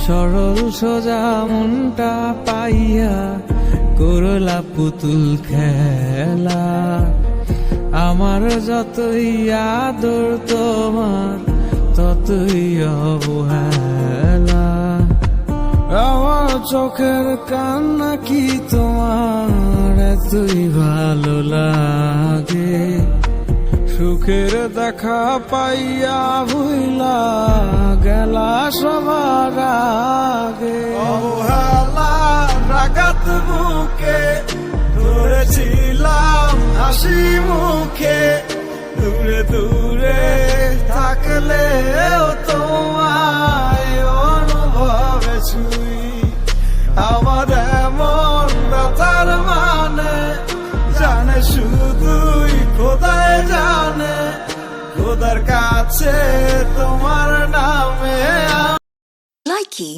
সরল সোজা মনটা পাইয়া করলা পুতুল খেলা। আমার যতই আদর তোমার ততই অবহেলা। আমার চোখের কান্না কি তোমার এতই ভালো লাগে? সুখের দেখা পাইয়া ভুইলা গেলা সবার আগে। অবহেলা রাগাত বুকে ধরেছিলাম হাসি মুখে, দূরে দূরে থাকলেও তোমায় অনুভবে ছুঁই। আমার এমন ব্যথার মানে জানে শুধুই খোদাই জানে, খোদার কাছে তোমার নামে Likey